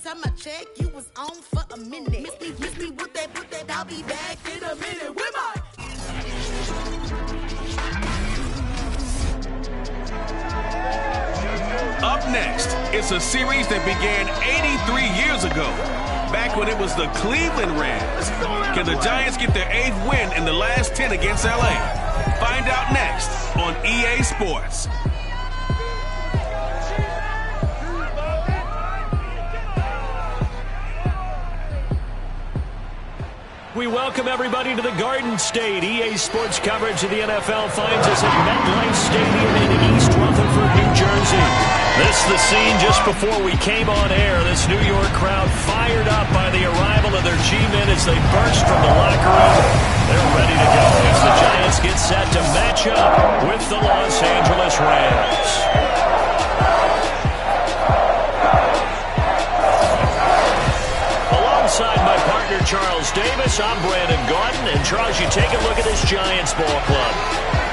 time I check, you was on for a minute. Miss me with that, I'll be back in a minute. With my Up next, it's a series that began 83 years ago, back when it was the Cleveland Rams. Can the Giants get their 8th win in the last 10 against LA? Find out next on EA Sports. We welcome everybody to the Garden State. EA Sports coverage of the NFL finds us at MetLife Stadium in East Rutherford, New Jersey. This is the scene just before we came on air. This New York crowd fired up by the arrival of their G-men as they burst from the locker room. They're ready to go as the Giants get set to match up with the Los Angeles Rams. Alongside my partner Charles Davis, I'm Brandon Gaudin. And Charles, you take a look at this Giants ball club.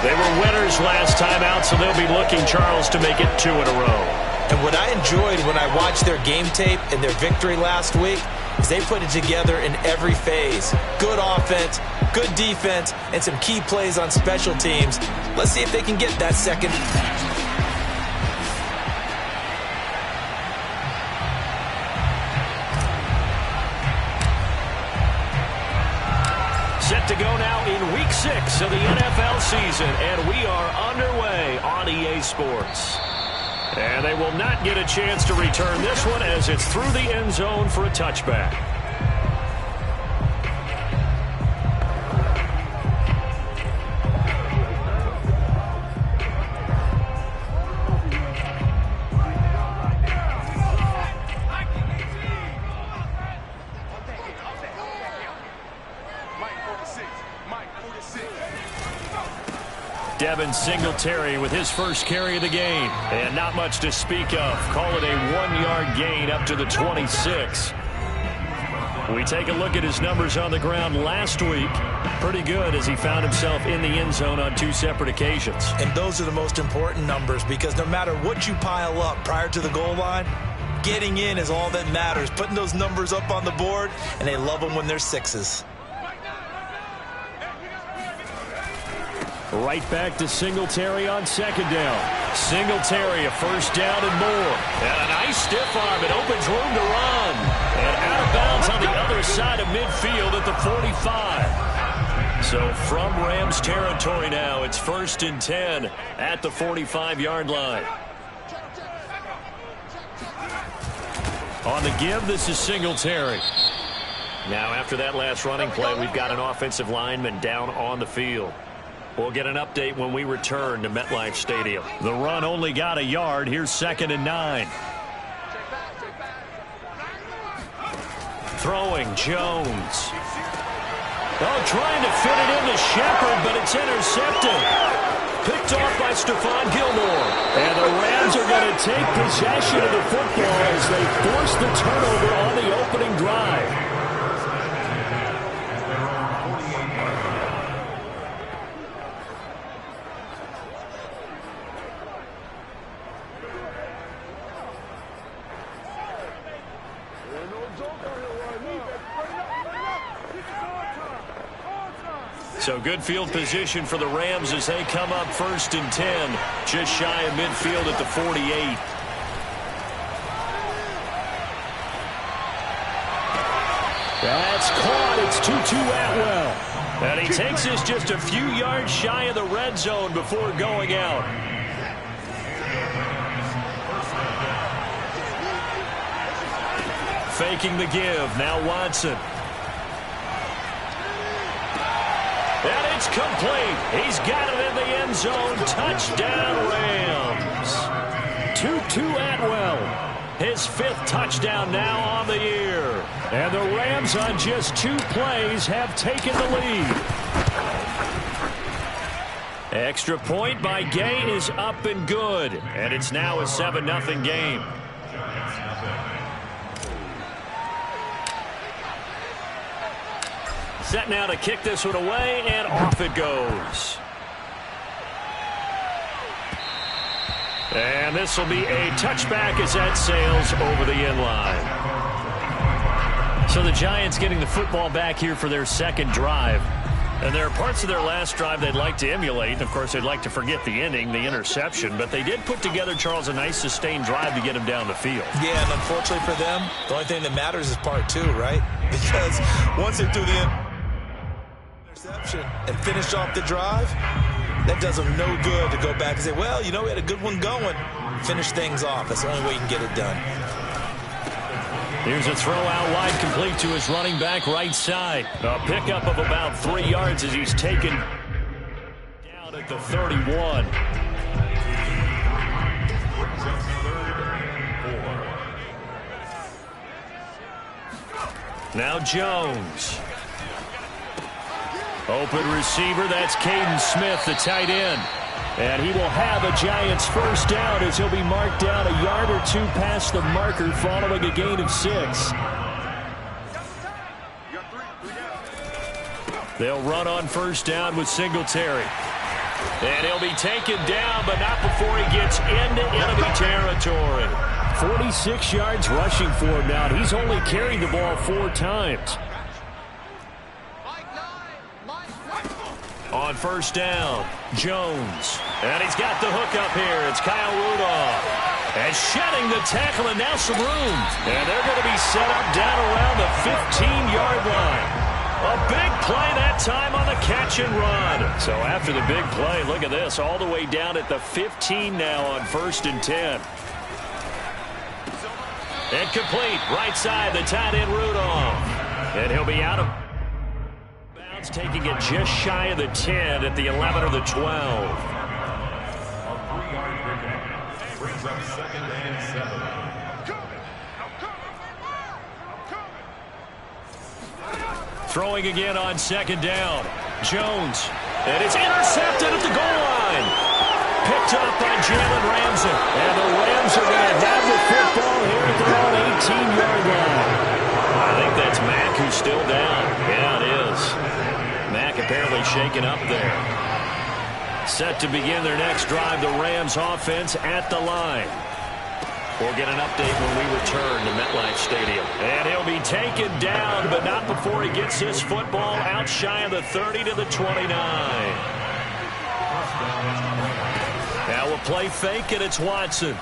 They were winners last time out, so they'll be looking, Charles, to make it 2 in a row. And what I enjoyed when I watched their game tape and their victory last week is they put it together in every phase. Good offense, good defense, and some key plays on special teams. Let's see if they can get that second. Set to go now in Week 6 of the NFL season, and we are underway on EA Sports. And they will not get a chance to return this one as it's through the end zone for a touchback. Devin Singletary with his first carry of the game. And not much to speak of. Call it a 1-yard gain up to the 26. We take a look at his numbers on the ground last week. Pretty good as he found himself in the end zone on 2 separate occasions. And those are the most important numbers because no matter what you pile up prior to the goal line, getting in is all that matters. Putting those numbers up on the board, and they love them when they're 6s. Right back to Singletary on 2nd down. Singletary, a first down and more. And a nice stiff arm. It opens room to run. And out of bounds on the other side of midfield at the 45. So from Rams territory now, it's 1st and 10 at the 45-yard line. On the give, this is Singletary. Now after that last running play, we've got an offensive lineman down on the field. We'll get an update when we return to MetLife Stadium. The run only got a yard. Here's 2nd and 9. Throwing, Jones. Oh, trying to fit it into Shepard, but it's intercepted. Picked off by Stephon Gilmore. And the Rams are going to take possession of the football as they force the turnover on the opening drive. So good field position for the Rams as they come up 1st and 10. Just shy of midfield at the 48. That's caught. It's Tutu Atwell. And he takes us just a few yards shy of the red zone before going out. Faking the give. Now Watson. And it's complete. He's got it in the end zone. Touchdown, Rams. Tutu Atwell. His 5th touchdown now on the year. And the Rams on just 2 plays have taken the lead. Extra point by Gay is up and good. And it's now a 7-0 game. Set now to kick this one away, and off it goes. And this will be a touchback as that sails over the end line. So the Giants getting the football back here for their second drive. And there are parts of their last drive they'd like to emulate. And, of course, they'd like to forget the ending, the interception. But they did put together, Charles, a nice sustained drive to get him down the field. Yeah, and unfortunately for them, the only thing that matters is part two, right? Because once they threw the interception and finished off the drive, that does them no good to go back and say, well, you know, we had a good one going. Finish things off. That's the only way you can get it done. Here's a throw out wide, complete to his running back right side. A pickup of about 3 yards as he's taken down at the 31. Now Jones. Open receiver, that's Caden Smith, the tight end. And he will have a Giants first down as he'll be marked down a yard or two past the marker following a gain of 6. They'll run on first down with Singletary. And he'll be taken down, but not before he gets into enemy territory. 46 yards rushing for him now. He's only carried the ball 4 times. On first down, Jones. And he's got the hook up here. It's Kyle Rudolph. And shedding the tackle, and now some room. And they're going to be set up down around the 15-yard line. A big play that time on the catch and run. So after the big play, look at this. All the way down at the 15 now on 1st and 10. Incomplete. Right side, the tight end Rudolph. And he'll be out of bounds, taking it just shy of the 10 at the 11 or the 12. Brings up 2nd and 7. Throwing again on 2nd down. Jones. And it's intercepted at the goal line. Picked up by Jalen Ramsey. And the Rams are going to have the football here at their own 18-yard line. I think that's Mack who's still down. Yeah, it is. Mack apparently shaken up there. Set to begin their next drive, the Rams offense at the line. We'll get an update when we return to MetLife Stadium. And he'll be taken down, but not before he gets his football out shy of the 30 to the 29. Now we'll play fake, and it's Watson.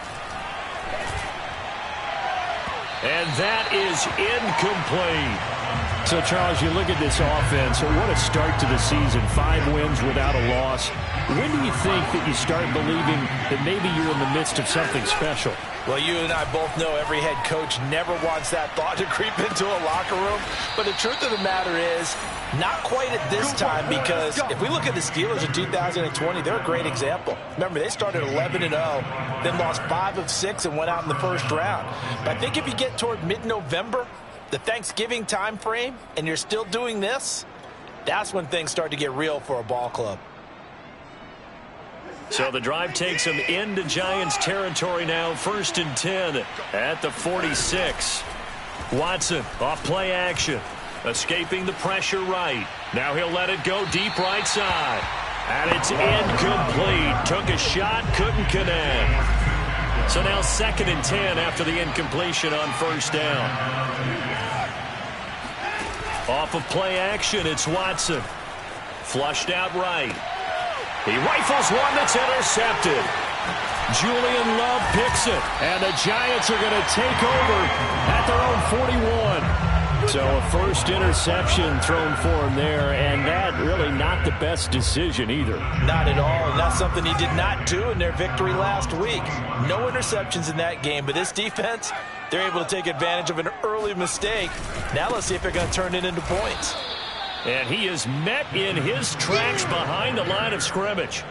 And that is incomplete. So, Charles, you look at this offense, what a start to the season. 5 wins without a loss. When do you think that you start believing that maybe you're in the midst of something special? Well, you and I both know every head coach never wants that thought to creep into a locker room. But the truth of the matter is, not quite at this time, because if we look at the Steelers in 2020, they're a great example. Remember, they started 11-0, then lost 5 of 6 and went out in the first round. But I think if you get toward mid-November, the Thanksgiving time frame, and you're still doing this, that's when things start to get real for a ball club. So the drive takes them into Giants territory now, 1st and 10 at the 46. Watson off play action, escaping the pressure right. Now he'll let it go deep right side. And it's incomplete. Took a shot, couldn't connect. So now 2nd and 10 after the incompletion on first down. Off of play action, it's Watson. Flushed out right. He rifles one that's intercepted. Julian Love picks it. And the Giants are going to take over at their own 41. So a first interception thrown for him there, and that really not the best decision either. Not at all, and that's something he did not do in their victory last week. No interceptions in that game, but this defense, they're able to take advantage of an early mistake. Now let's see if they're going to turn it into points. And he is met in his tracks behind the line of scrimmage.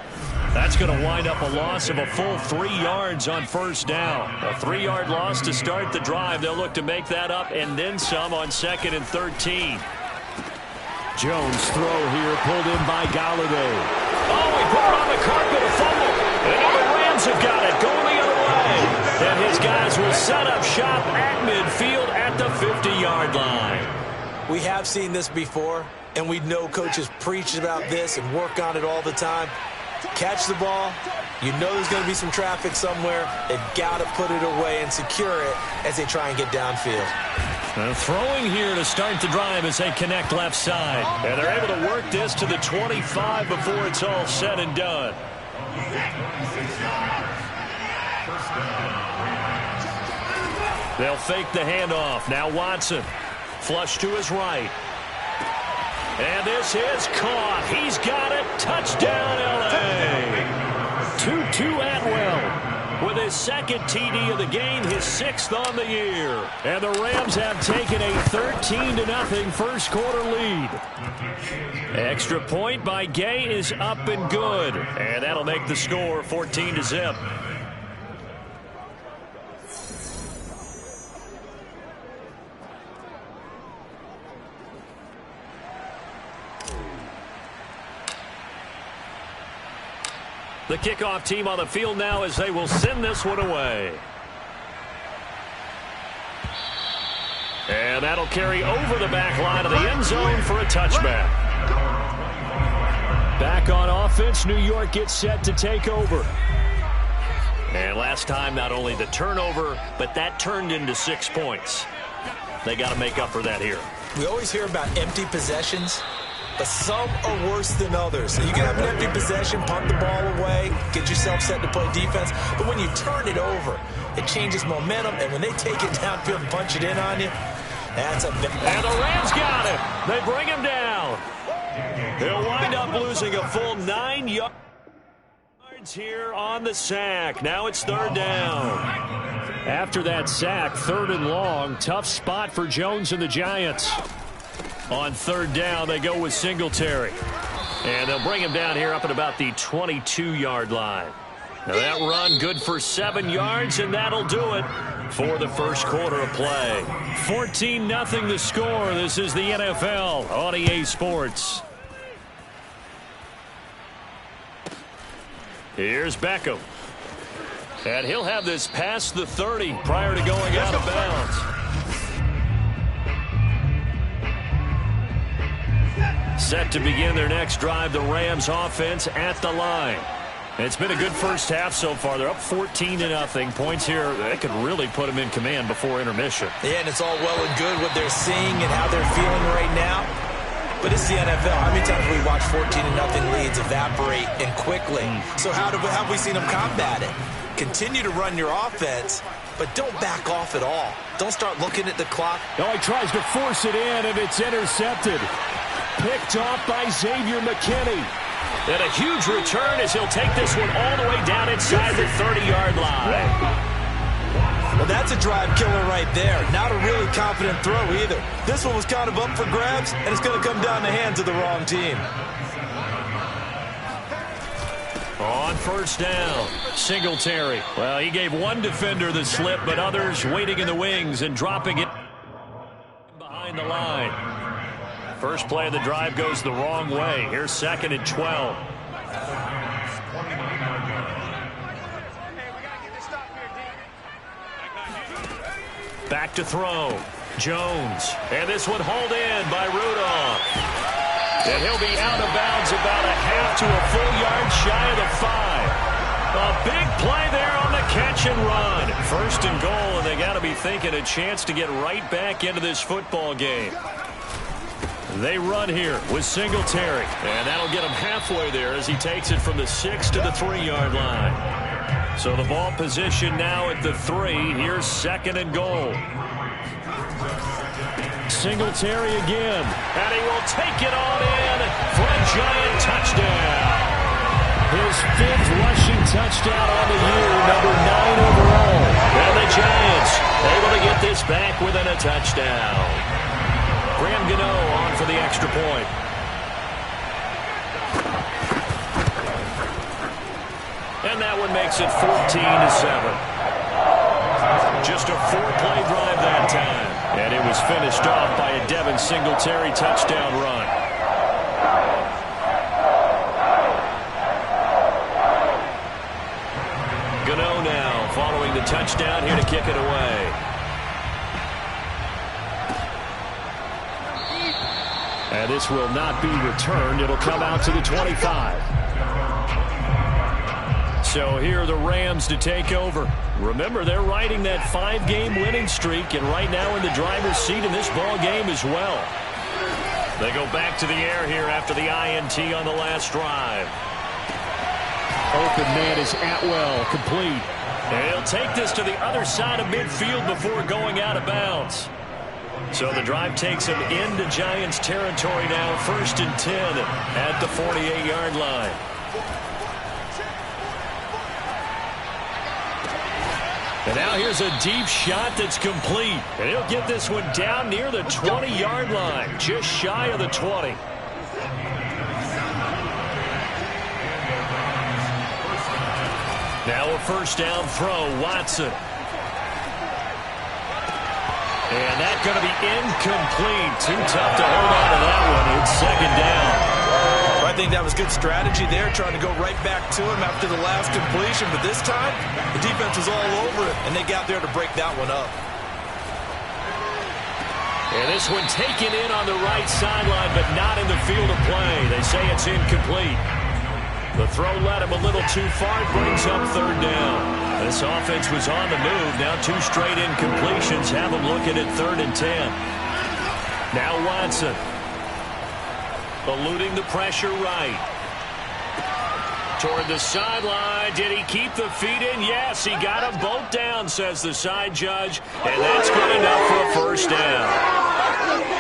That's going to wind up a loss of a full 3 yards on first down. A 3-yard loss to start the drive. They'll look to make that up and then some on 2nd and 13. Jones throw here pulled in by Golladay. Oh, he put it on the carpet, a fumble. And now the Rams have got it going the other way. And his guys will set up shop at midfield at the 50-yard line. We have seen this before, and we know coaches preach about this and work on it all the time. Catch the ball. You know there's going to be some traffic somewhere. They've got to put it away and secure it as they try and get downfield. Throwing here to start the drive as they connect left side. And they're able to work this to the 25 before it's all said and done. They'll fake the handoff. Now Watson. Flush to his right. And this is caught. He's got it. Touchdown, L.A. Tutu Atwell with his second TD of the game, his 6th on the year. And the Rams have taken a 13-0 first quarter lead. Extra point by Gay is up and good. And that'll make the score 14-0. The kickoff team on the field now as they will send this one away. And that'll carry over the back line of the end zone for a touchback. Back on offense, New York gets set to take over. And last time, not only the turnover, but that turned into 6 points. They got to make up for that here. We always hear about empty possessions, but some are worse than others. So you can have an empty possession, punt the ball away, get yourself set to play defense. But when you turn it over, it changes momentum. And when they take it downfield and punch it in on you, that's a big... And the Rams got him. They bring him down. He'll wind up losing a full 9 yards here on the sack. Now it's 3rd down. After that sack, 3rd and long. Tough spot for Jones and the Giants. On 3rd down, they go with Singletary. And they'll bring him down here up at about the 22-yard line. Now that run good for 7 yards, and that'll do it for the first quarter of play. 14-0 the score. This is the NFL on EA Sports. Here's Beckham. And he'll have this past the 30 prior to going out of bounds. Set to begin their next drive, the Rams offense at the line. It's been a good first half so far. They're up 14-0. Points here, they could really put them in command before intermission. Yeah, and it's all well and good what they're seeing and how they're feeling right now. But it's the NFL. How many times have we watched 14-0 leads evaporate and quickly? So how have we seen them combat it? Continue to run your offense, but don't back off at all. Don't start looking at the clock. Oh, he tries to force it in, and it's intercepted. Picked off by Xavier McKinney. And a huge return as he'll take this one all the way down inside the 30-yard line. Well, that's a drive killer right there. Not a really confident throw either. This one was kind of up for grabs, and it's going to come down the hands of the wrong team. On 1st down, Singletary. Well, he gave one defender the slip, but others waiting in the wings and dropping it behind the line. First play of the drive goes the wrong way. Here's 2nd and 12. Back to throw. Jones. And this one hauled in by Rudolph. And he'll be out of bounds about a half to a full yard shy of the 5. A big play there on the catch and run. 1st and goal, and they got to be thinking a chance to get right back into this football game. They run here with Singletary, and that'll get him halfway there as he takes it from the 6 to the 3-yard line. So the ball position now at the 3. Here's 2nd and goal. Singletary again, and he will take it on in for a Giant touchdown. His 5th rushing touchdown on the year, number 9 overall. And the Giants able to get this back within a touchdown. Graham Gano on for the extra point. And that one makes it 14-7. Just a 4-play drive that time. And it was finished off by a Devin Singletary touchdown run. Gano now following the touchdown here to kick it away. And this will not be returned. It'll come out to the 25. So here are the Rams to take over. Remember, they're riding that 5-game winning streak, and right now in the driver's seat in this ball game as well. They go back to the air here after the INT on the last drive. Open man is Atwell, complete. And he'll take this to the other side of midfield before going out of bounds. So the drive takes him into Giants territory now, 1st and 10 at the 48-yard line. And now here's a deep shot that's complete. And he'll get this one down near the 20-yard line, just shy of the 20. Now a first down throw, Watson. And that's going to be incomplete. Too tough to hold on to that one. It's 2nd down. I think that was good strategy there, trying to go right back to him after the last completion. But this time, the defense was all over it, and they got there to break that one up. And this one taken in on the right sideline, but not in the field of play. They say it's incomplete. The throw led him a little too far. Brings up 3rd down. This offense was on the move. Now 2 straight incompletions have them looking at 3rd and 10. Now Watson. Eluding the pressure right. Toward the sideline. Did he keep the feet in? Yes, he got them both down, says the side judge. And that's good enough for a first down.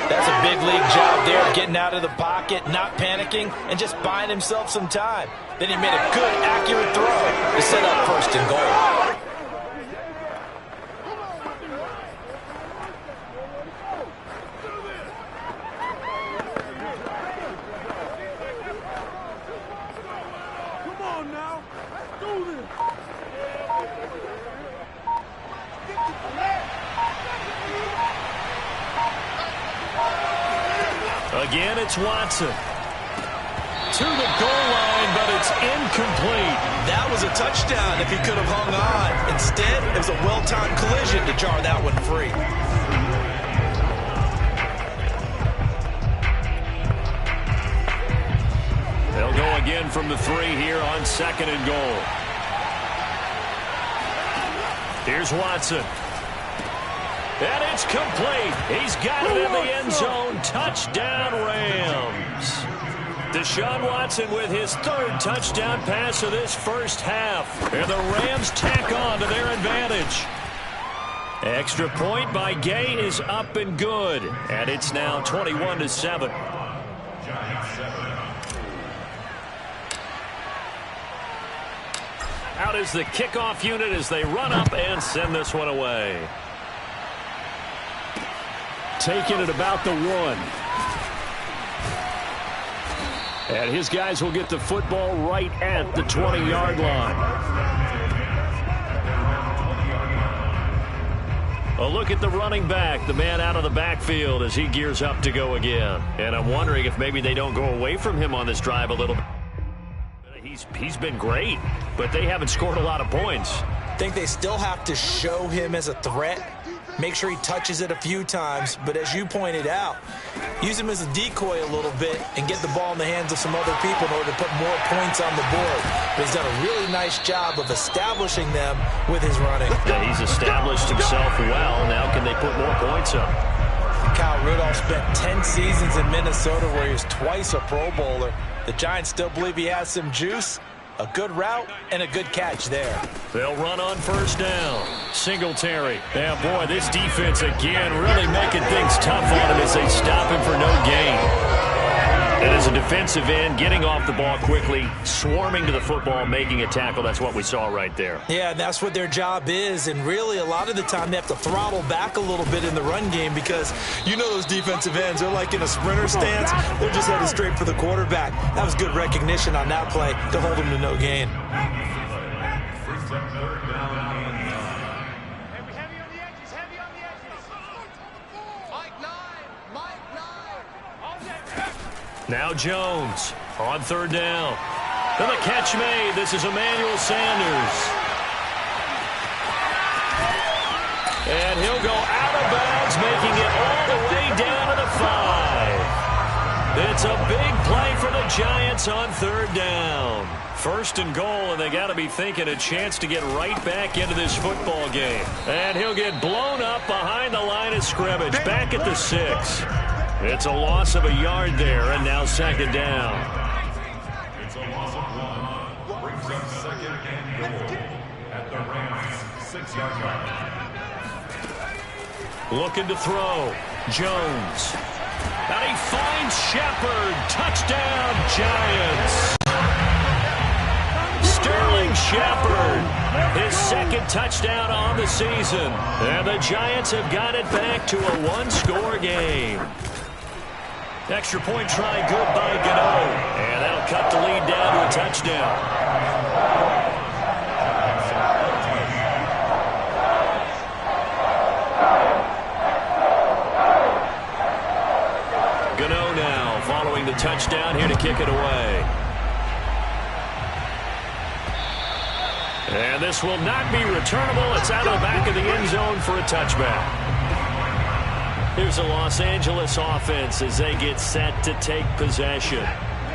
That's a big league job there, getting out of the pocket, not panicking, and just buying himself some time. Then he made a good, accurate throw to set up 1st and goal. Again, it's Watson. To the goal line, but it's incomplete. That was a touchdown if he could have hung on. Instead, it was a well-timed collision to jar that one free. They'll go again from the 3 here on 2nd and goal. Here's Watson. And it's complete. He's got it in the end zone. Touchdown, Rams. Deshaun Watson with his 3rd touchdown pass of this first half. And the Rams tack on to their advantage. Extra point by Gay is up and good. And it's now 21-7. Out is the kickoff unit as they run up and send this one away. Taking it about the 1. And his guys will get the football right at the 20-yard line. A look at the running back, the man out of the backfield as he gears up to go again. And I'm wondering if maybe they don't go away from him on this drive a little bit. He's been great, but they haven't scored a lot of points. I think they still have to show him as a threat. Make sure he touches it a few times, but as you pointed out, use him as a decoy a little bit and get the ball in the hands of some other people in order to put more points on the board. But he's done a really nice job of establishing them with his running. Yeah, he's established himself well. Now can they put more points up? Kyle Rudolph spent 10 seasons in Minnesota where he was twice a Pro Bowler. The Giants still believe he has some juice. A good route and a good catch there. They'll run on first down. Singletary. Yeah, boy, this defense again really making things tough on him as they stop him for no gain. And as a defensive end, getting off the ball quickly, swarming to the football, making a tackle, that's what we saw right there. Yeah, and that's what their job is. And really, a lot of the time, they have to throttle back a little bit in the run game because you know those defensive ends, they're like in a sprinter stance. They're just headed straight for the quarterback. That was good recognition on that play to hold them to no gain. Now Jones on third down. And the catch made. This is Emmanuel Sanders. And he'll go out of bounds, making it all the way down to the 5. It's a big play for the Giants on third down. First and goal, and they got to be thinking a chance to get right back into this football game. And he'll get blown up behind the line of scrimmage, back at the 6. It's a loss of a yard there, and now second down. It's a loss of 1. Brings up second and goal at the Rams' 6-yard line. Looking to throw. Jones. And he finds Shepard. Touchdown, Giants. Sterling Shepard, his second touchdown on the season. And the Giants have got it back to a one-score game. Extra point try good by Gano. And that'll cut the lead down to a touchdown. Gano now following the touchdown here to kick it away. And this will not be returnable. It's out of the back of the end zone for a touchback. Here's the Los Angeles offense as they get set to take possession.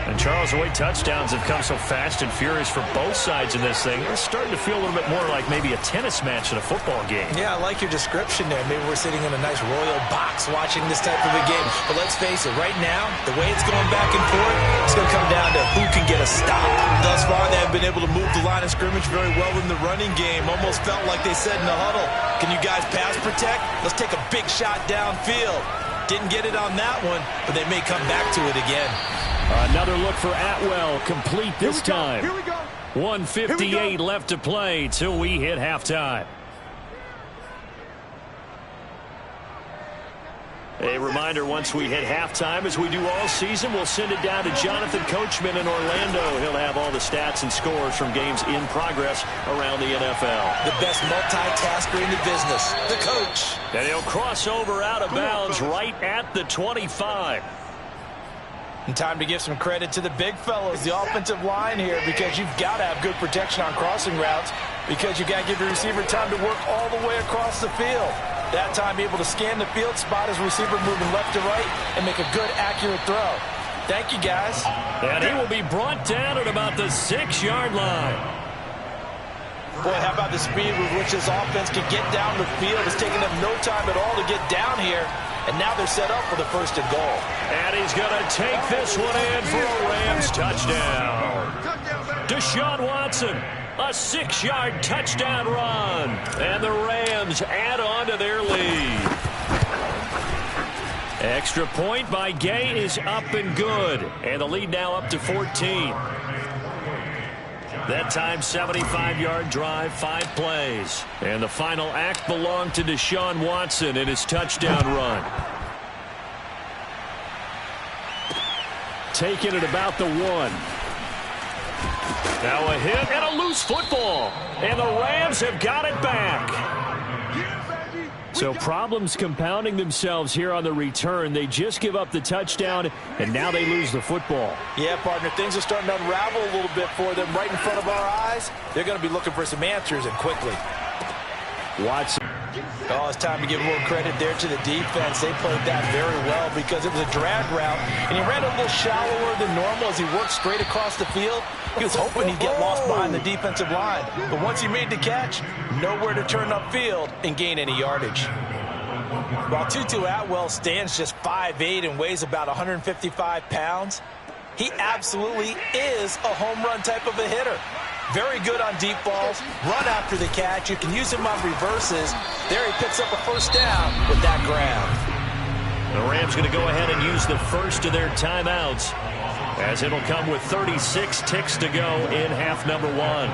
And Charles, the way touchdowns have come so fast and furious for both sides in this thing, it's starting to feel a little bit more like maybe a tennis match in a football game. Yeah, I like your description there. Maybe we're sitting in a nice royal box watching this type of a game. But let's face it, right now, the way it's going back and forth, it's going to come down to who can get a stop. Thus far, they have been able to move the line of scrimmage very well in the running game. Almost felt like they said in the huddle, can you guys pass protect? Let's take a big shot downfield. Didn't get it on that one, but they may come back to it again. Another look for Atwell, complete this time. 1:58 left to play till we hit halftime. A reminder, once we hit halftime, as we do all season, we'll send it down to Jonathan Coachman in Orlando. He'll have all the stats and scores from games in progress around the NFL. The best multitasker in the business, the coach. And he'll cross over out of bounds right at the 25. And time to give some credit to the big fellows, the offensive line here, because you've got to have good protection on crossing routes, because you've got to give the receiver time to work all the way across the field. That time able to scan the field, spot his receiver moving left to right, and make a good, accurate throw. Thank you, guys. And he will be brought down at about the 6-yard line. Boy, how about the speed with which this offense can get down the field? It's taking them no time at all to get down here. And now they're set up for the first and goal. And he's going to take this one in for a Rams touchdown. Deshaun Watson, a 6-yard touchdown run. And the Rams add on to their lead. Extra point by Gay is up and good. And the lead now up to 14. That time, 75-yard drive, 5 plays. And the final act belonged to Deshaun Watson in his touchdown run. Taking it about the 1. Now a hit and a loose football. And the Rams have got it back. So problems compounding themselves here on the return. They just give up the touchdown, and now they lose the football. Yeah, partner, things are starting to unravel a little bit for them right in front of our eyes. They're going to be looking for some answers, and quickly. Watson. Oh, it's time to give a little credit there to the defense. They played that very well because it was a drag route, and he ran a little shallower than normal as he worked straight across the field. He was hoping he'd get lost behind the defensive line, but once he made the catch, nowhere to turn upfield and gain any yardage. While Tutu Atwell stands just 5'8" and weighs about 155 pounds, he absolutely is a home run type of a hitter. Very good on deep balls, run after the catch. You can use him on reverses. There he picks up a first down with that grab. The Rams going to go ahead and use the first of their timeouts, as it'll come with 36 ticks to go in half number 1.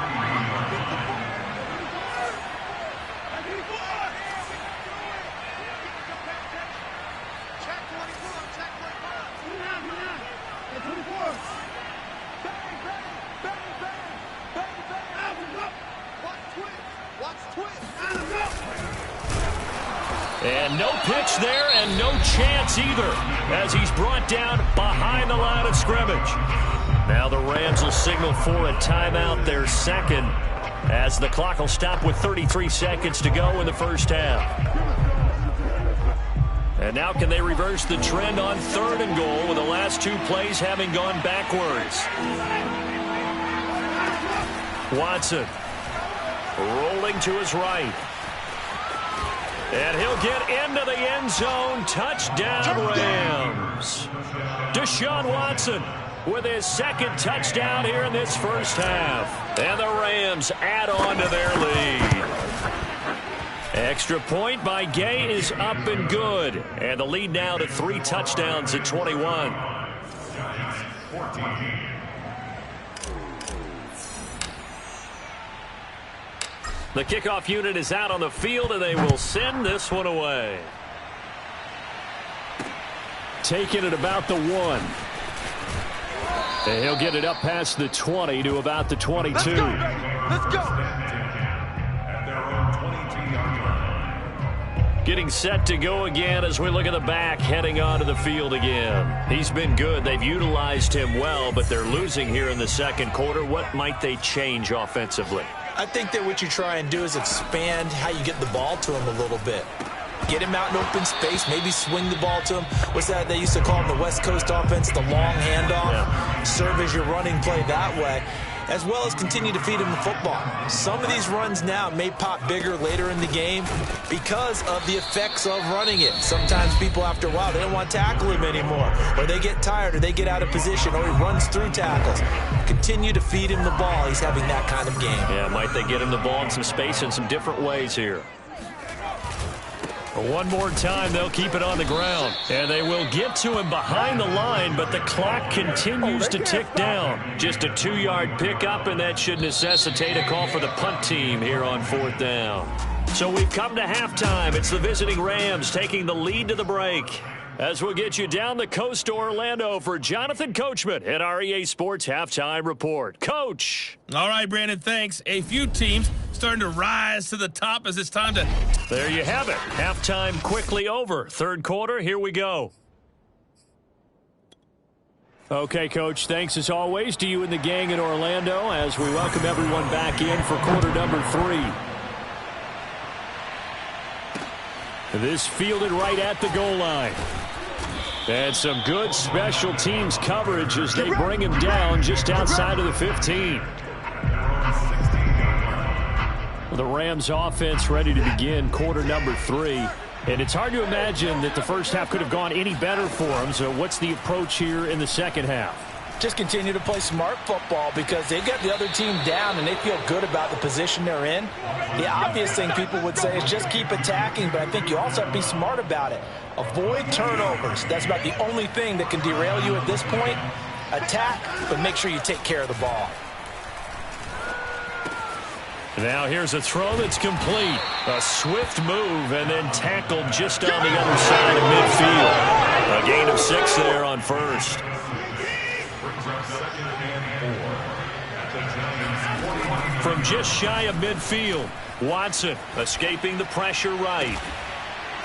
And no pitch there and no chance either, as he's brought down behind the line of scrimmage. Now the Rams will signal for a timeout, their second, as the clock will stop with 33 seconds to go in the first half. And now can they reverse the trend on 3rd and goal with the last 2 plays having gone backwards? Watson rolling to his right. And he'll get into the end zone. Touchdown, Rams. Deshaun Watson with his second touchdown here in this first half. And the Rams add on to their lead. Extra point by Gay is up and good. And the lead now to 3 touchdowns at 21. The kickoff unit is out on the field, and they will send this one away. Taking it about the 1. And he'll get it up past the 20 to about the 22. Let's go! At their own 22-yard line. Getting set to go again as we look at the back heading onto the field again. He's been good. They've utilized him well, but they're losing here in the second quarter. What might they change offensively? I think that what you try and do is expand how you get the ball to him a little bit. Get him out in open space, maybe swing the ball to him. What's that they used to call in the West Coast offense, the long handoff? Yeah. Serve as your running play that way, as well as continue to feed him the football. Some of these runs now may pop bigger later in the game because of the effects of running it. Sometimes people, after a while, they don't want to tackle him anymore, or they get tired, or they get out of position, or he runs through tackles. Continue to feed him the ball. He's having that kind of game. Yeah, might they get him the ball in some space in some different ways here. One more time, they'll keep it on the ground. And they will get to him behind the line, but the clock continues to tick down. Just a 2-yard pickup, and that should necessitate a call for the punt team here on 4th down. So we've come to halftime. It's the visiting Rams taking the lead to the break. As we'll get you down the coast to Orlando for Jonathan Coachman at our EA Sports Halftime Report. Coach. All right, Brandon, thanks. A few teams starting to rise to the top as it's time to... There you have it. Halftime quickly over. Third quarter, here we go. Okay, Coach, thanks as always to you and the gang in Orlando as we welcome everyone back in for quarter number 3. This fielded right at the goal line. And some good special teams coverage as they bring him down just outside of the 15. The Rams offense ready to begin quarter number 3. And it's hard to imagine that the first half could have gone any better for them. So what's the approach here in the second half? Just continue to play smart football because they got the other team down and they feel good about the position they're in. The obvious thing people would say is just keep attacking, but I think you also have to be smart about it. Avoid turnovers. That's about the only thing that can derail you at this point. Attack, but make sure you take care of the ball. Now here's a throw that's complete. A swift move and then tackled just on the other side of midfield. A gain of 6 there on first. From just shy of midfield, Watson escaping the pressure right.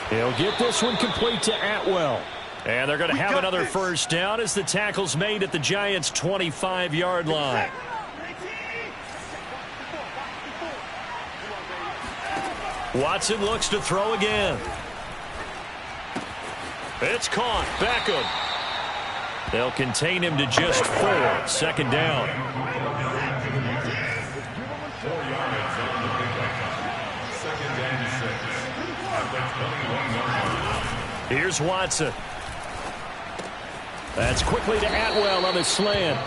He'll get this one complete to Atwell. And they're going to have another first down as the tackle's made at the Giants' 25-yard line. Watson looks to throw again. It's caught. Beckham. They'll contain him to just 4. Second down. Here's Watson. That's quickly to Atwell on the slant.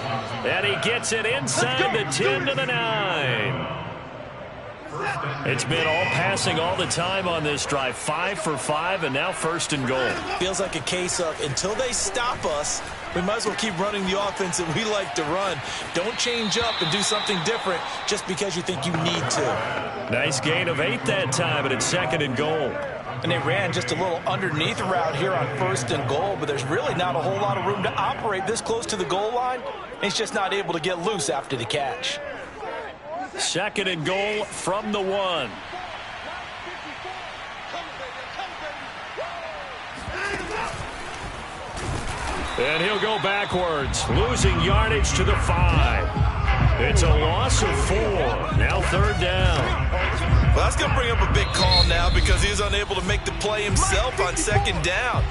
And he gets it inside the 10 to the 9. It's been all passing all the time on this drive. 5 for 5, and now first and goal. Feels like a case of until they stop us, we might as well keep running the offense that we like to run. Don't change up and do something different just because you think you need to. Nice gain of 8 that time, and it's second and goal. And they ran just a little underneath route here on first and goal, but there's really not a whole lot of room to operate this close to the goal line. He's just not able to get loose after the catch. Second and goal from the 1. And he'll go backwards, losing yardage to the 5. It's a loss of 4. Now third down. Well, that's going to bring up a big call now because he was unable to make the play himself on second down.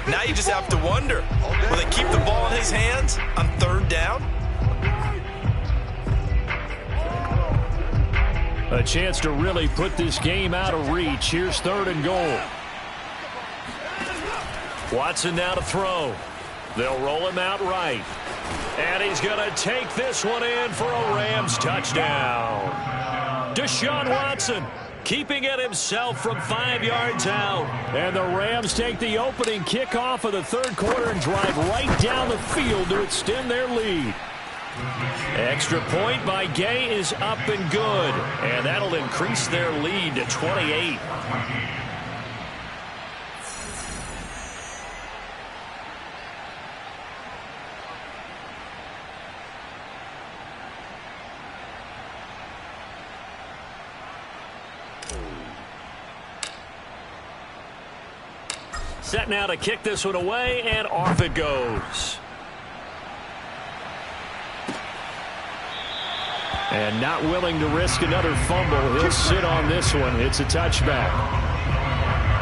Now you just have to wonder, will they keep the ball in his hands on third down? A chance to really put this game out of reach. Here's 3rd and goal. Watson now to throw. They'll roll him out right. And he's going to take this one in for a Rams touchdown. Deshaun Watson keeping it himself from 5 yards out. And the Rams take the opening kickoff of the 3rd quarter and drive right down the field to extend their lead. Extra point by Gay is up and good. And that'll increase their lead to 28. Set now to kick this one away, and off it goes. And not willing to risk another fumble, he'll sit on this one. It's a touchback.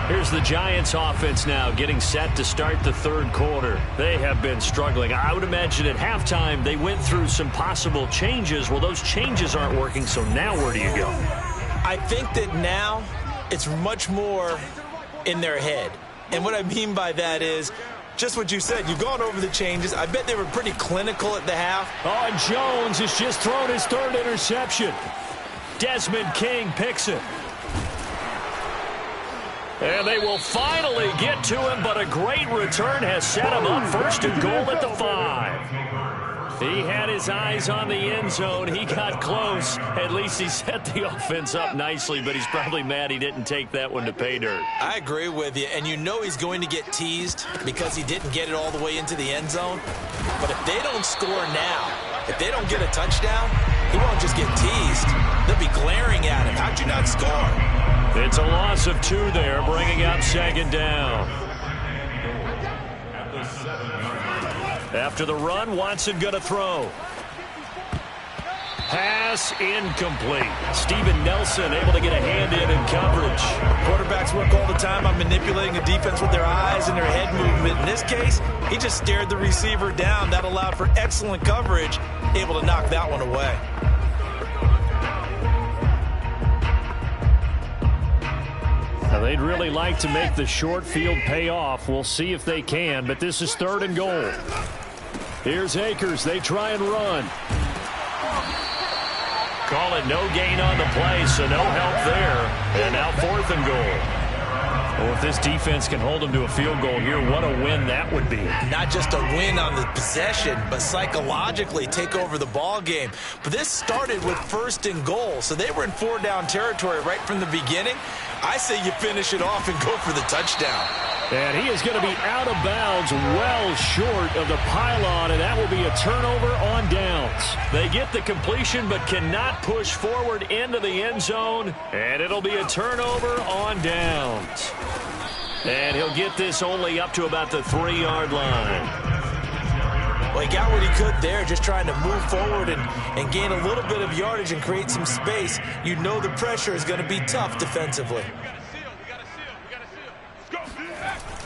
Here's the Giants offense now getting set to start the 3rd quarter. They have been struggling. I would imagine at halftime they went through some possible changes. Well, those changes aren't working, so now where do you go? I think that now it's much more in their head. And what I mean by that is just what you said. You've gone over the changes. I bet they were pretty clinical at the half. Oh, and Jones has just thrown his 3rd interception. Desmond King picks it. And they will finally get to him, but a great return has set him up 1st and goal at the 5. He had his eyes on the end zone. He got close. At least he set the offense up nicely, but he's probably mad he didn't take that one to pay dirt. I agree with you, and you know he's going to get teased because he didn't get it all the way into the end zone. But if they don't score now, if they don't get a touchdown, he won't just get teased. They'll be glaring at him. How'd you not score? It's a loss of 2 there, bringing up 2nd down. After the run, Watson going to throw. Pass incomplete. Steven Nelson able to get a hand in coverage. Quarterbacks work all the time on manipulating a defense with their eyes and their head movement. In this case, he just stared the receiver down. That allowed for excellent coverage, able to knock that one away. Now they'd really like to make the short field pay off. We'll see if they can, but this is 3rd and goal. Here's Akers. They try and run. Call it no gain on the play, so no help there. And now 4th and goal. Well, if this defense can hold them to a field goal here, what a win that would be. Not just a win on the possession, but psychologically take over the ball game. But this started with 1st and goal, so they were in 4-down territory right from the beginning. I say you finish it off and go for the touchdown. And he is going to be out of bounds well short of the pylon, and that will be a turnover on downs. They get the completion but cannot push forward into the end zone, and it'll be a turnover on downs. And he'll get this only up to about the 3-yard line. Well, he got what he could there, just trying to move forward and gain a little bit of yardage and create some space. You know the pressure is going to be tough defensively.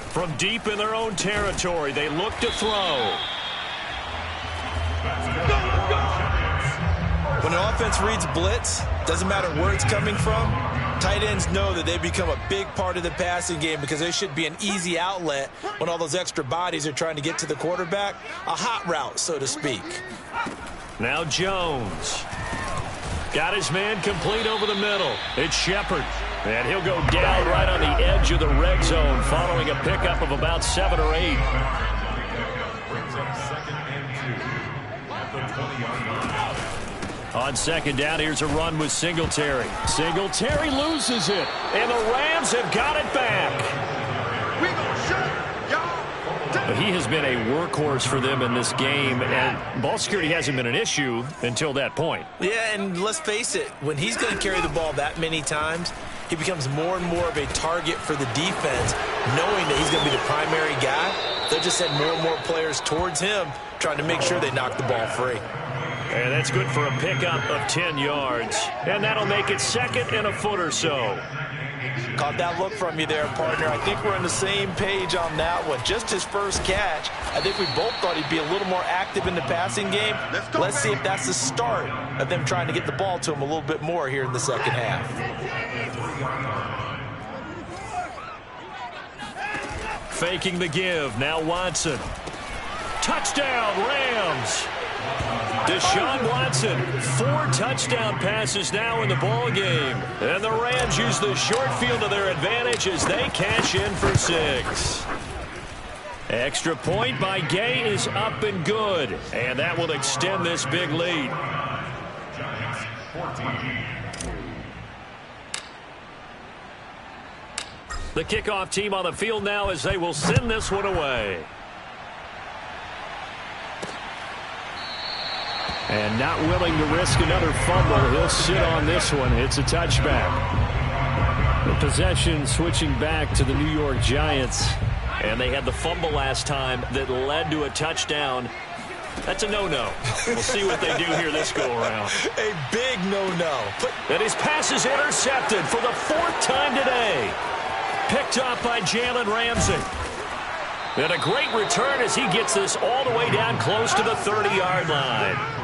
From deep in their own territory, they look to throw. When an offense reads blitz, doesn't matter where it's coming from, tight ends know that they become a big part of the passing game because they should be an easy outlet when all those extra bodies are trying to get to the quarterback. A hot route, so to speak. Now Jones. Got his man complete over the middle. It's Shepard. And he'll go down right on the edge of the red zone following a pickup of about 7 or 8. Brings up 2nd and 2 at the 20-yard line. On 2nd down, here's a run with Singletary. Singletary loses it, and the Rams have got it back. We gonna shut But he has been a workhorse for them in this game, and ball security hasn't been an issue until that point. Yeah, and let's face it, when he's going to carry the ball that many times, he becomes more and more of a target for the defense, knowing that he's going to be the primary guy. They'll just send more and more players towards him, trying to make sure they knock the ball free. And that's good for a pickup of 10 yards. And that'll make it 2nd and a foot or so. Caught that look from you there, partner. I think we're on the same page on that one. Just his first catch. I think we both thought he'd be a little more active in the passing game. Let's see if that's the start of them trying to get the ball to him a little bit more here in the second half. Faking the give. Now Watson. Touchdown, Rams. Deshaun Watson, 4 touchdown passes now in the ball game. And the Rams use the short field to their advantage as they cash in for 6. Extra point by Gay is up and good. And that will extend this big lead. Giants 14. The kickoff team on the field now as they will send this one away. And not willing to risk another fumble. He'll sit on this one. It's a touchback. The possession switching back to the New York Giants. And they had the fumble last time that led to a touchdown. That's a no-no. We'll see what they do here this go-around. A big no-no. And his pass is intercepted for the 4th time today. Picked up by Jalen Ramsey. And a great return as he gets this all the way down close to the 30-yard line.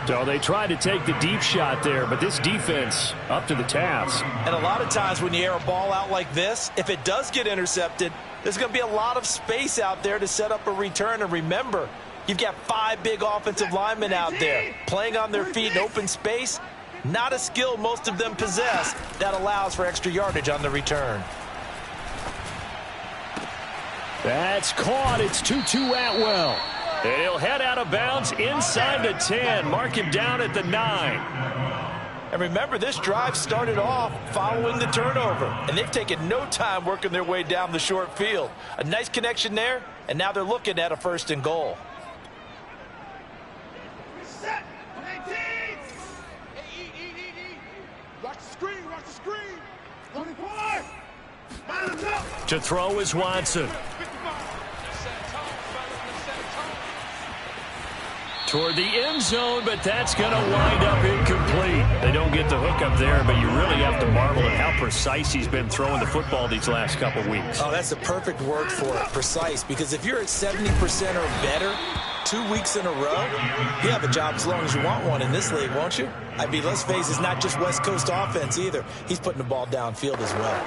So they tried to take the deep shot there, but this defense up to the task. And a lot of times when you air a ball out like this, if it does get intercepted, there's going to be a lot of space out there to set up a return. And remember, you've got 5 big offensive linemen out there playing on their feet in open space. Not a skill most of them possess that allows for extra yardage on the return. That's caught. It's Tutu Atwell. And he'll head out of bounds inside the 10. Mark him down at the 9. And remember, this drive started off following the turnover. And they've taken no time working their way down the short field. A nice connection there, and now they're looking at a 1st and goal. Set. 19. Watch the screen. Watch the screen. 24. To throw is Watson. Toward the end zone, but that's going to wind up incomplete. They don't get the hook up there, but you really have to marvel at how precise he's been throwing the football these last couple weeks. Oh, that's the perfect word for it, precise, because if you're at 70% or better 2 weeks in a row, you have a job as long as you want one in this league, won't you? I mean, let's face it, it's not just West Coast offense either. He's putting the ball downfield as well.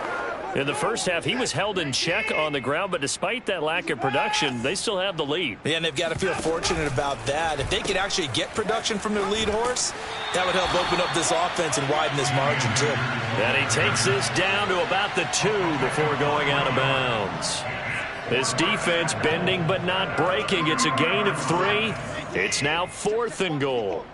In the first half, he was held in check on the ground, but despite that lack of production, they still have the lead. Yeah, and they've got to feel fortunate about that. If they could actually get production from their lead horse, that would help open up this offense and widen this margin, too. And he takes this down to about the 2 before going out of bounds. This defense bending but not breaking. It's a gain of 3. It's now 4th and goal.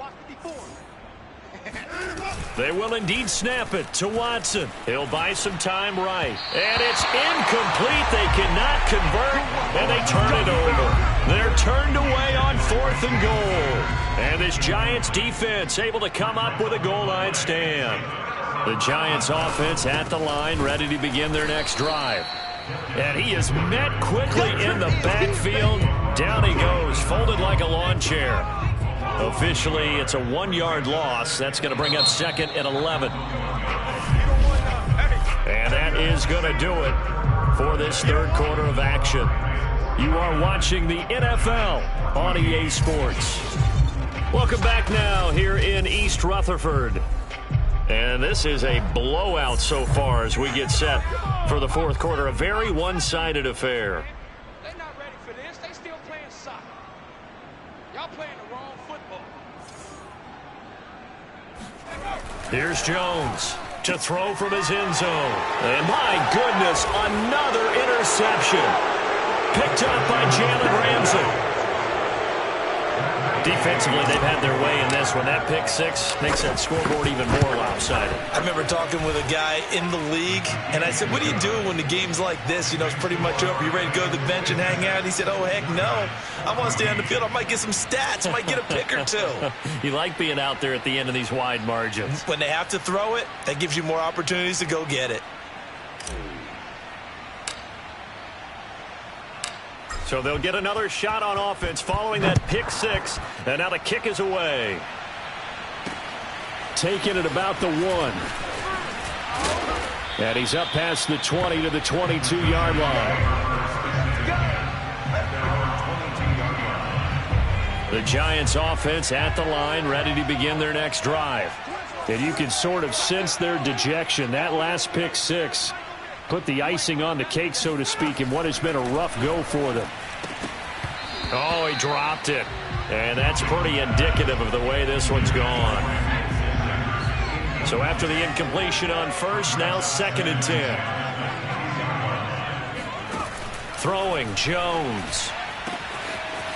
They will indeed snap it to Watson. He'll buy some time right. And it's incomplete. They cannot convert, and they turn it over. They're turned away on 4th and goal. And this Giants defense able to come up with a goal line stand. The Giants offense at the line, ready to begin their next drive. And he is met quickly in the backfield. Down he goes, folded like a lawn chair. Officially, it's a 1-yard loss. That's going to bring up 2nd and 11. And that is going to do it for this 3rd quarter of action. You are watching the NFL on EA Sports. Welcome back now here in East Rutherford. And this is a blowout so far as we get set for the 4th quarter. A very one-sided affair. They're not ready for this. They still playing soccer. Y'all playing the wrong football. Here's Jones to throw from his end zone. And my goodness, another interception. Picked up by Jalen Ramsey. Defensively, they've had their way in this one. That pick 6 makes that scoreboard even more lopsided. I remember talking with a guy in the league, and I said, what do you do when the game's like this? You know, it's pretty much over. You ready to go to the bench and hang out? He said, oh, heck no. I want to stay on the field. I might get some stats. I might get a pick or 2. You like being out there at the end of these wide margins. When they have to throw it, that gives you more opportunities to go get it. So they'll get another shot on offense following that pick 6. And now the kick is away. Taken at about the 1. And he's up past the 20 to the 22-yard line. The Giants offense at the line, ready to begin their next drive. And you can sort of sense their dejection. That last pick six put the icing on the cake, so to speak, in what has been a rough go for them. Oh, he dropped it. And that's pretty indicative of the way this one's gone. So after the incompletion on first, now 2nd and 10. Throwing, Jones.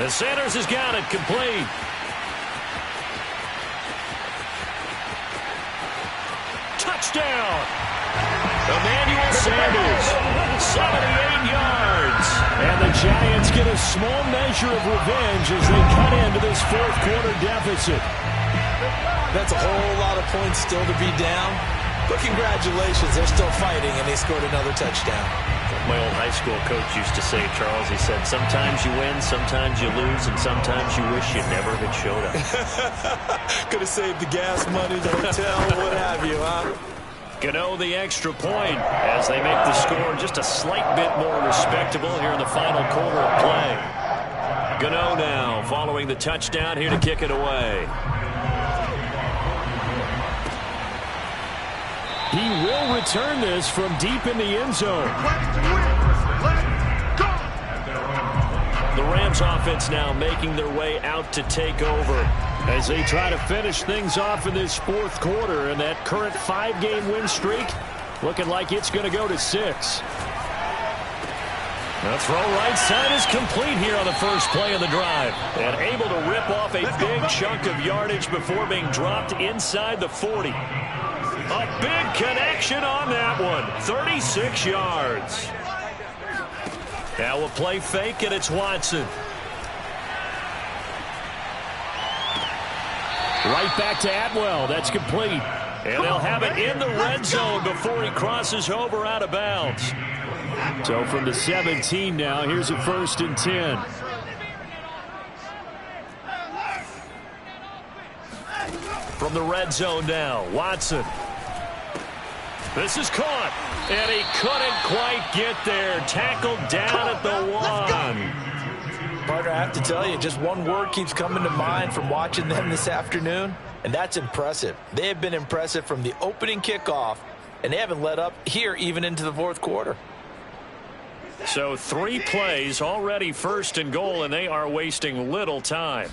And Sanders has got it, complete. Touchdown! Emmanuel Sanders, 78 yards. And the Giants get a small measure of revenge as they cut into this fourth quarter deficit. That's a whole lot of points still to be down. But congratulations, they're still fighting, and they scored another touchdown. My old high school coach used to say, Charles, he said, sometimes you win, sometimes you lose, and sometimes you wish you never had showed up. Could have saved the gas money, the hotel, what have you, huh? Gano the extra point as they make the score just a slight bit more respectable here in the final quarter of play. Gano now following the touchdown here to kick it away. He will return this from deep in the end zone. The Rams offense now making their way out to take over as they try to finish things off in this fourth quarter, and that current 5-game win streak looking like it's going to go to 6. The throw right side is complete here on the first play of the drive, and able to rip off a big chunk of yardage before being dropped inside the 40. A big connection on that one. 36 yards. Now a play fake, and it's Watson. Right back to Atwell. That's complete. And they'll have it in the red zone before he crosses over out of bounds. So from the 17 now, here's a 1st and 10. From the red zone now, Watson. This is caught, and he couldn't quite get there. Tackled down at the 1. Partner, I have to tell you, just one word keeps coming to mind from watching them this afternoon, and that's impressive. They have been impressive from the opening kickoff, and they haven't let up here even into the fourth quarter. So 3 plays, already 1st and goal, and they are wasting little time.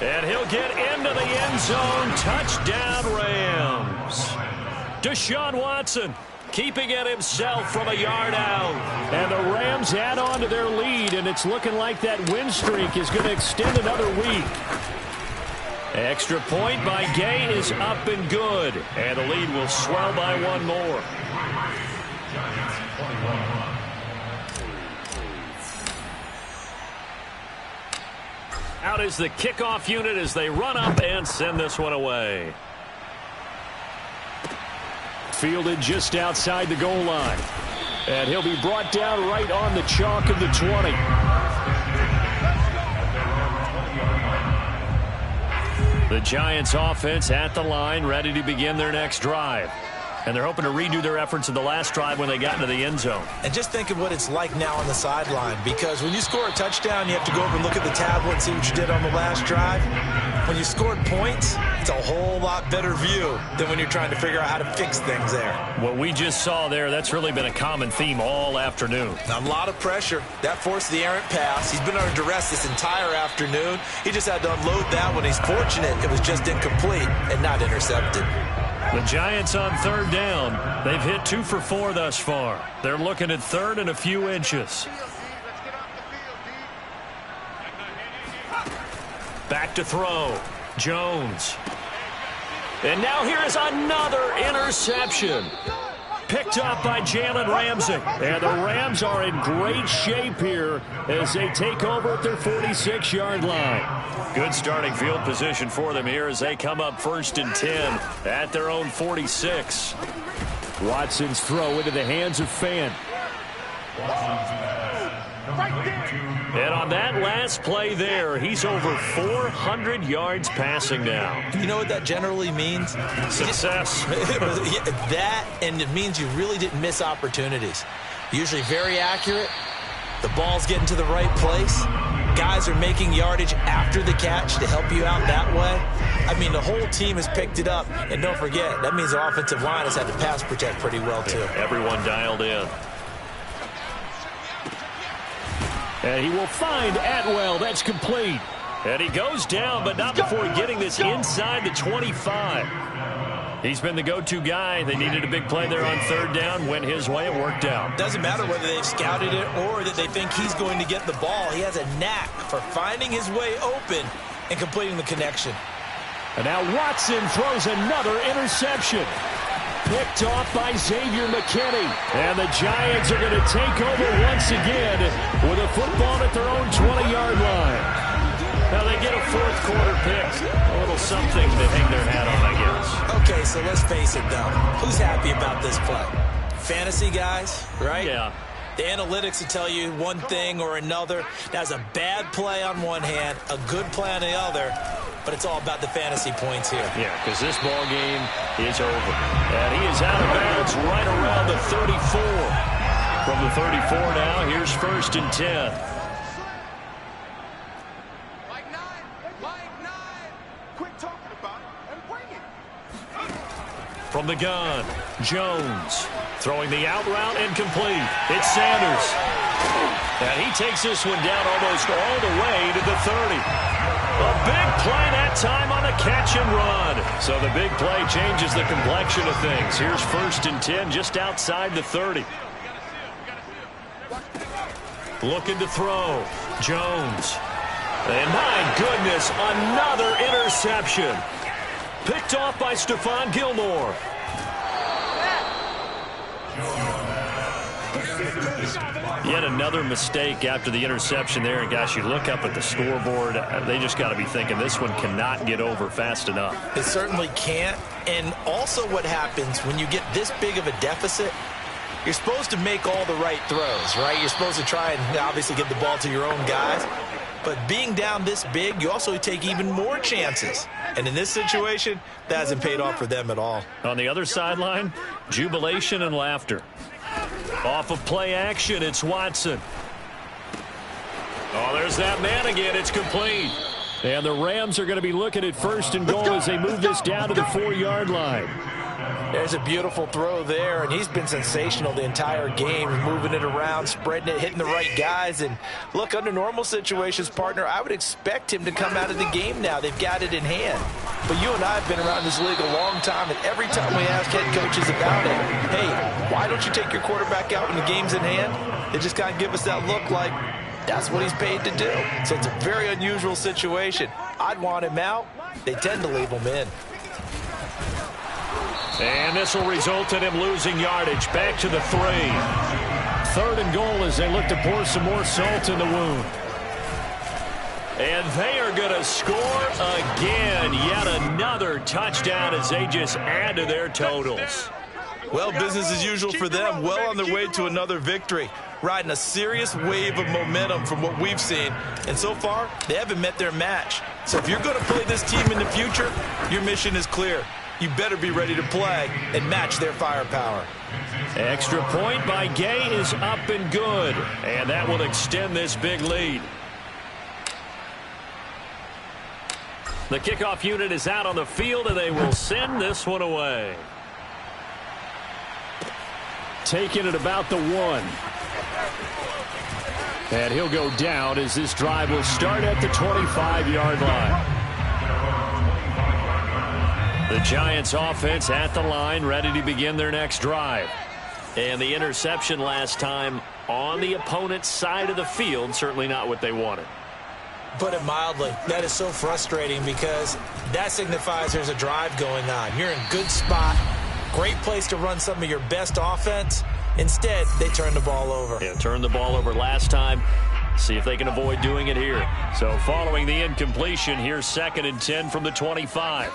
And he'll get into the end zone. Touchdown, Rams. Deshaun Watson keeping it himself from a yard out. And the Rams add on to their lead, and it's looking like that win streak is going to extend another week. Extra point by Gay is up and good. And the lead will swell by 1 more. Out is the kickoff unit as they run up and send this one away. Fielded just outside the goal line. And he'll be brought down right on the chalk of the 20. The Giants offense at the line, ready to begin their next drive. And they're hoping to redo their efforts in the last drive when they got into the end zone. And just think of what it's like now on the sideline, because when you score a touchdown, you have to go over and look at the tablet and see what you did on the last drive. When you scored points, it's a whole lot better view than when you're trying to figure out how to fix things there. What we just saw there, that's really been a common theme all afternoon. A lot of pressure. That forced the errant pass. He's been under duress this entire afternoon. He just had to unload that one. He's fortunate it was just incomplete and not intercepted. The Giants on 3rd down. They've hit 2 for 4 thus far. They're looking at 3rd and a few inches. Back to throw. Jones. And now here is another interception. Picked up by Jalen Ramsey. And the Rams are in great shape here as they take over at their 46-yard line. Good starting field position for them here as they come up 1st and 10 at their own 46. Watson's throw into the hands of Fan. And on that last play there, he's over 400 yards passing now. You know what that generally means? Success. That, and it means you really didn't miss opportunities. Usually very accurate. The ball's getting to the right place. Guys are making yardage after the catch to help you out that way. I mean, the whole team has picked it up. And don't forget, that means the offensive line has had to pass protect pretty well, too. Yeah, everyone dialed in. And he will find Atwell. That's complete. And he goes down, but not before getting this inside the 25. He's been the go-to guy. They needed a big play there on third down. Went his way. It worked out. Doesn't matter whether they've scouted it or that they think he's going to get the ball. He has a knack for finding his way open and completing the connection. And now Watson throws another interception. Picked off by Xavier McKinney. And the Giants are going to take over once again with a football at their own 20-yard line. Now they get a fourth quarter pick. A little something to hang their hat on, I guess. Okay, so let's face it, though. Who's happy about this play? Fantasy guys, right? Yeah. The analytics will tell you one thing or another. That's a bad play on one hand, a good play on the other. But it's all about the fantasy points here. Yeah, because this ball game is over. And he is out of bounds right around the 34. From the 34 now, here's 1st and 10. From the gun, Jones throwing the out route incomplete. It's Sanders. And he takes this one down almost all the way to the 30. A big play that time on a catch and run. So the big play changes the complexion of things. Here's 1st and 10 just outside the 30. Looking to throw. Jones. And my goodness, another interception. Picked off by Stephon Gilmore. Yet another mistake after the interception there. And, gosh, you look up at the scoreboard. They just got to be thinking this one cannot get over fast enough. It certainly can't. And also what happens when you get this big of a deficit, you're supposed to make all the right throws, right? You're supposed to try and obviously get the ball to your own guys. But being down this big, you also take even more chances. And in this situation, that hasn't paid off for them at all. On the other sideline, jubilation and laughter. Off of play action, it's Watson. Oh, there's that man again. It's complete. And the Rams are going to be looking at 1st and goal as they move this down to the 4-yard line. There's a beautiful throw there, and he's been sensational the entire game, moving it around, spreading it, hitting the right guys. And look, under normal situations, partner, I would expect him to come out of the game now. They've got it in hand. But you and I have been around this league a long time, and every time we ask head coaches about it, hey, why don't you take your quarterback out when the game's in hand? They just kind of give us that look like that's what he's paid to do. So it's a very unusual situation. I'd want him out. They tend to leave him in. And this will result in him losing yardage. Back to the 3. 3rd and goal as they look to pour some more salt in the wound. And they are going to score again. Yet another touchdown as they just add to their totals. Well, business as usual for them. Well on their way to another victory. Riding a serious wave of momentum from what we've seen. And so far, they haven't met their match. So if you're going to play this team in the future, your mission is clear. You better be ready to play and match their firepower. Extra point by Gay is up and good. And that will extend this big lead. The kickoff unit is out on the field, and they will send this one away. Taking it about the 1. And he'll go down as this drive will start at the 25-yard line. The Giants offense at the line, ready to begin their next drive. And the interception last time on the opponent's side of the field, certainly not what they wanted. Put it mildly, that is so frustrating because that signifies there's a drive going on. You're in good spot, great place to run some of your best offense. Instead, they turn the ball over. Yeah, turned the ball over last time. See if they can avoid doing it here. So following the incompletion, here's 2nd and 10 from the 25.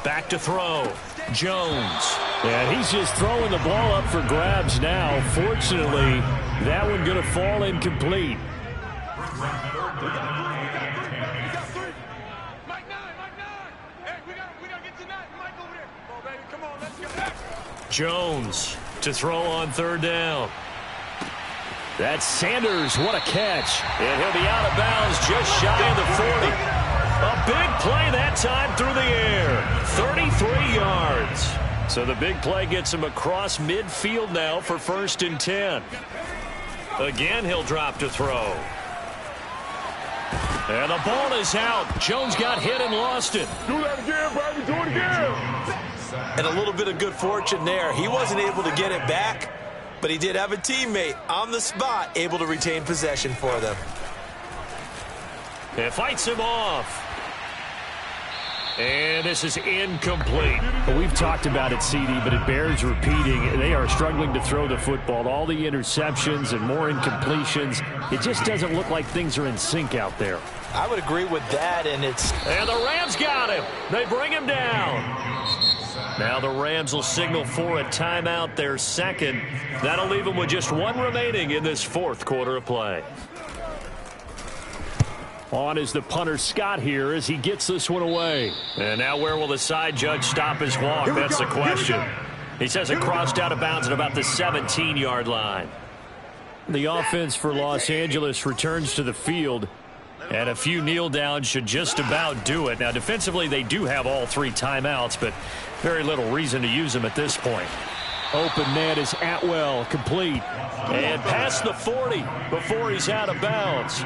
Back to throw. Jones. And he's just throwing the ball up for grabs now. Fortunately, that one going to fall incomplete. Jones to throw on third down. That's Sanders. What a catch. And he'll be out of bounds just shy of the 40. A big play that time through the air. 33 yards. So the big play gets him across midfield now for 1st and 10. Again, he'll drop to throw. And the ball is out. Jones got hit and lost it. Do that again, baby. Do it again. And a little bit of good fortune there. He wasn't able to get it back, but he did have a teammate on the spot able to retain possession for them. It fights him off. And this is incomplete. Well, we've talked about it, CD, but it bears repeating. They are struggling to throw the football. All the interceptions and more incompletions. It just doesn't look like things are in sync out there. I would agree with that, and the Rams got him. They bring him down. Now the Rams will signal for a timeout, their second. That'll leave them with just one remaining in this 4th quarter of play. On is the punter Scott here as he gets this one away. And now where will the side judge stop his walk? That's the question. He says it crossed out of bounds at about the 17-yard line. The offense for Los Angeles returns to the field. And a few kneel downs should just about do it. Now defensively they do have all 3 timeouts, but very little reason to use them at this point. Open man is Atwell, complete. And past the 40 before he's out of bounds.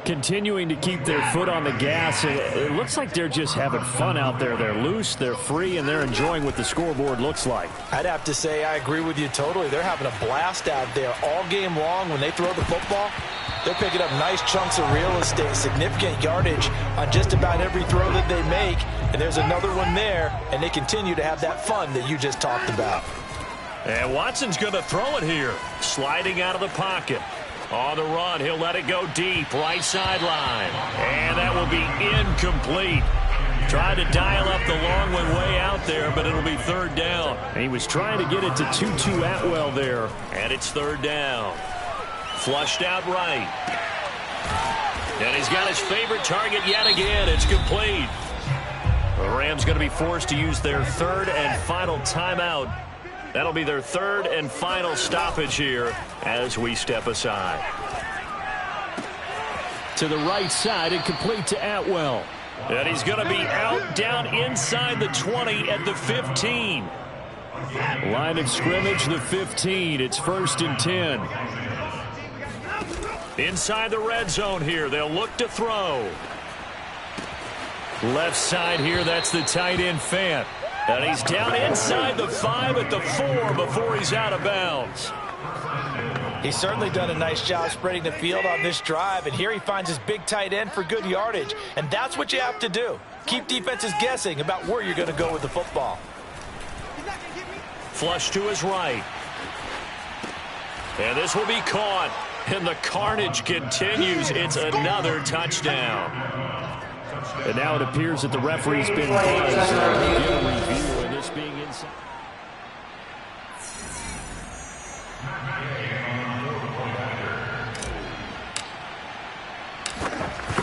Continuing to keep their foot on the gas. It looks like they're just having fun out there. They're loose, they're free, and they're enjoying what the scoreboard looks like. I'd have to say I agree with you totally. They're having a blast out there all game long. When they throw the football, they're picking up nice chunks of real estate, significant yardage on just about every throw that they make. And there's another one there, and they continue to have that fun that you just talked about. And Watson's going to throw it here, sliding out of the pocket. On the run, he'll let it go deep, right sideline. And that will be incomplete. Tried to dial up the long one way out there, but it'll be 3rd down. And he was trying to get it to Tutu Atwell there. And it's 3rd down. Flushed out right. And he's got his favorite target yet again. It's complete. The Rams going to be forced to use their 3rd and final timeout. That'll be their 3rd and final stoppage here as we step aside. To the right side and complete to Atwell. And he's going to be out down inside the 20 at the 15. Line of scrimmage, the 15. It's 1st and 10. Inside the red zone here. They'll look to throw. Left side here, that's the tight end Fant. And he's down inside the 5 at the 4 before he's out of bounds. He's certainly done a nice job spreading the field on this drive, and here he finds his big tight end for good yardage. And that's what you have to do. Keep defenses guessing about where you're going to go with the football. Flush to his right. And this will be caught. And the carnage continues. It's another touchdown. And now it appears that the referee's been buzzed. Review and this being inside.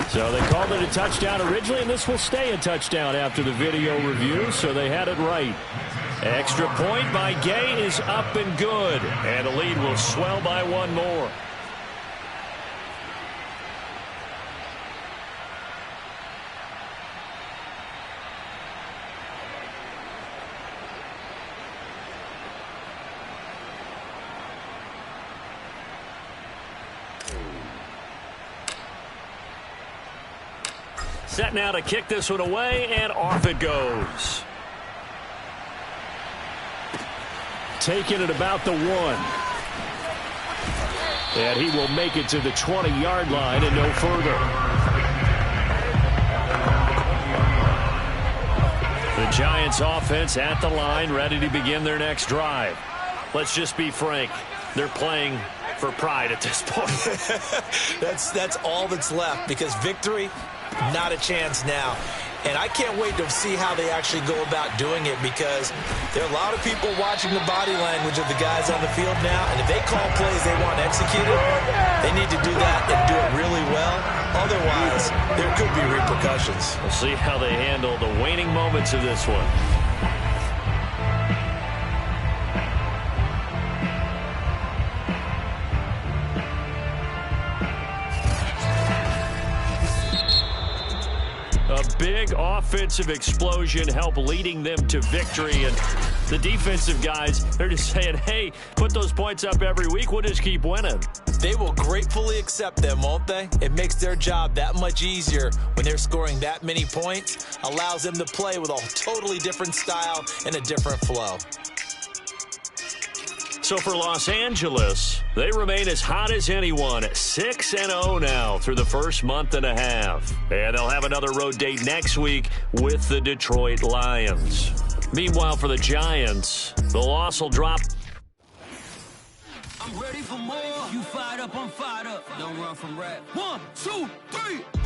So they called it a touchdown originally, and this will stay a touchdown after the video review, so they had it right. Extra point by Gay is up and good, and the lead will swell by 1 more. Set now to kick this one away, and off it goes. Taking it about the 1. And he will make it to the 20-yard line and no further. The Giants offense at the line, ready to begin their next drive. Let's just be frank. They're playing for pride at this point. That's all that's left, because victory, not a chance now. And I can't wait to see how they actually go about doing it, because there are a lot of people watching the body language of the guys on the field now, and if they call plays they want executed, they need to do that and do it really well. Otherwise, there could be repercussions. We'll see how they handle the waning moments of this one. A big offensive explosion helped leading them to victory. And the defensive guys, they're just saying, hey, put those points up every week. We'll just keep winning. They will gratefully accept them, won't they? It makes their job that much easier when they're scoring that many points. Allows them to play with a totally different style and a different flow. So for Los Angeles, they remain as hot as anyone, 6-0 now through the first month and a half. And they'll have another road date next week with the Detroit Lions. Meanwhile, for the Giants, the loss will drop. I'm ready for more. You fired up, I'm fired up. Don't run from rap. 1, 2, 3.